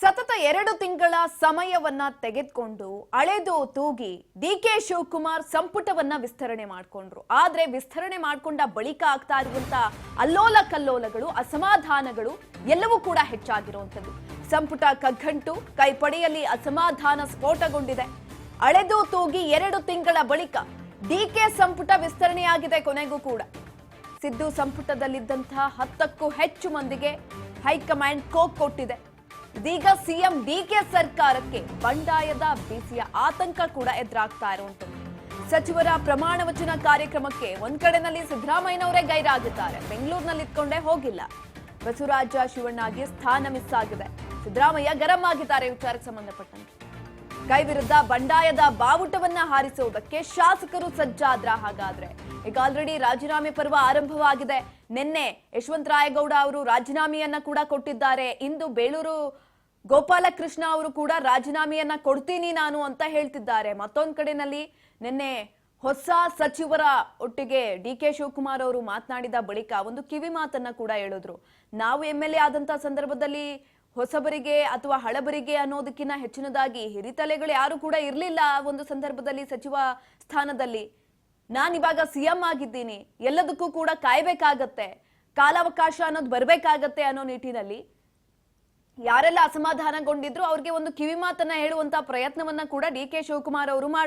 ಸತತ 2 ತಿಂಗಳ ಸಮಯವನ್ನ ತೆಗೆದುಕೊಂಡು ಅಳೆದು ತೂಗಿ ಡಿಕೆ ಶಿವಕುಮಾರ್ ಸಂಪುಟವನ್ನ ವಿಸ್ತರಣೆ ಮಾಡಿಕೊಂಡ್ರು. ಆದ್ರೆ ವಿಸ್ತರಣೆ ಮಾಡಿಕೊಂಡ ಬಳಿಕ ಆಗ್ತಾ ಇರುವಂತ ಅಲ್ಲೋಲ ಕಲ್ಲೋಲಗಳು, ಅಸಮಾಧಾನಗಳು ಎಲ್ಲವೂ ಕೂಡ ಹೆಚ್ಚಾಗಿರುವಂತದ್ದು. ಸಂಪುಟ ಕಗ್ಗಂಟು, ಕೈಪಡೆಯಲ್ಲಿ ಅಸಮಾಧಾನ ಸ್ಫೋಟಗೊಂಡಿದೆ. ಅಳೆದು ತೂಗಿ 2 ತಿಂಗಳ ಬಳಿಕ ಡಿಕೆ ಸಂಪುಟ ವಿಸ್ತರಣೆಯಾಗಿದೆ. ಕೊನೆಗೂ ಕೂಡ ಸಿದ್ದು ಸಂಪುಟದಲ್ಲಿದ್ದಂತಹ 10ಕ್ಕೂ ಹೆಚ್ಚು ಮಂದಿಗೆ ಹೈಕಮಾಂಡ್ ಕೋಕ್ ಕೊಟ್ಟಿದೆ. ಇದೀಗ ಸಿಎಂ ಡಿಕೆ ಸರ್ಕಾರಕ್ಕೆ ಬಂಡಾಯದ ಬಿಸಿಯ ಆತಂಕ ಕೂಡ ಎದುರಾಗ್ತಾ ಇರುವಂತದ್ದು. ಸಚಿವರ ಪ್ರಮಾಣ ವಚನ ಕಾರ್ಯಕ್ರಮಕ್ಕೆ ಒಂದ್ ಕಡೆನಲ್ಲಿ ಸಿದ್ದರಾಮಯ್ಯನವರೇ ಗೈರಾಗಿದ್ದಾರೆ. ಬೆಂಗಳೂರಿನಲ್ಲಿ ಇಟ್ಕೊಂಡೇ ಹೋಗಿಲ್ಲ. ಬಸವರಾಜ ಶಿವಣ್ಣಗೆ ಸ್ಥಾನ ಮಿಸ್ ಆಗಿದೆ. ಸಿದ್ದರಾಮಯ್ಯ ಗರಂ ಆಗಿದ್ದಾರೆ. ವಿಚಾರಕ್ಕೆ ಸಂಬಂಧಪಟ್ಟಂತೆ ಕೈ ವಿರುದ್ಧ ಬಂಡಾಯದ ಬಾವುಟವನ್ನ ಹಾರಿಸುವುದಕ್ಕೆ ಶಾಸಕರು ಸಜ್ಜಾದ್ರ. ಹಾಗಾದ್ರೆ ಈಗ ಆಲ್ರೆಡಿ ರಾಜೀನಾಮೆ ಪರ್ವ ಆರಂಭವಾಗಿದೆ. ನಿನ್ನೆ ಯಶವಂತರಾಯಗೌಡ ಅವರು ರಾಜೀನಾಮೆಯನ್ನ ಕೂಡ ಕೊಟ್ಟಿದ್ದಾರೆ. ಇಂದು ಬೇಳೂರು ಗೋಪಾಲಕೃಷ್ಣ ಅವರು ಕೂಡ ರಾಜೀನಾಮೆಯನ್ನ ಕೊಡ್ತೀನಿ ನಾನು ಅಂತ ಹೇಳ್ತಿದ್ದಾರೆ. ಮತ್ತೊಂದ್ ಕಡೆನಲ್ಲಿ ನಿನ್ನೆ ಹೊಸ ಸಚಿವರ ಒಟ್ಟಿಗೆ ಡಿಕೆ ಶಿವಕುಮಾರ್ ಅವರು ಮಾತನಾಡಿದ ಬಳಿಕ ಒಂದು ಕಿವಿ ಮಾತನ್ನ ಕೂಡ ಹೇಳಿದ್ರು. ನಾವು MLA ಆದಂತ ಸಂದರ್ಭದಲ್ಲಿ ಹೊಸಬರಿಗೆ ಅಥವಾ ಹಳಬರಿಗೆ ಅನ್ನೋದಕ್ಕಿಂತ ಹೆಚ್ಚಿನದಾಗಿ ಹಿರಿತಲೆಗಳು ಯಾರು ಕೂಡ ಇರಲಿಲ್ಲ. ಒಂದು ಸಂದರ್ಭದಲ್ಲಿ ಸಚಿವ ಸ್ಥಾನದಲ್ಲಿ ನಾನಿವಾಗ ಸಿಎಂ ಆಗಿದ್ದೀನಿ, ಎಲ್ಲದಕ್ಕೂ ಕೂಡ ಕಾಯ್ಬೇಕಾಗತ್ತೆ, ಕಾಲಾವಕಾಶ ಅನ್ನೋದು ಬರ್ಬೇಕಾಗತ್ತೆ ಅನ್ನೋ ನಿಟ್ಟಿನಲ್ಲಿ ಯಾರೆಲ್ಲ ಅಸಮಾಧಾನಗೊಂಡಿದ್ರು ಅವ್ರಿಗೆ ಒಂದು ಕಿವಿ ಮಾತನ್ನ ಹೇಳುವಂತ ಪ್ರಯತ್ನವನ್ನ ಕೂಡ ಡಿಕೆ ಶಿವಕುಮಾರ್ ಅವರು ಮಾಡಿದ್ರು.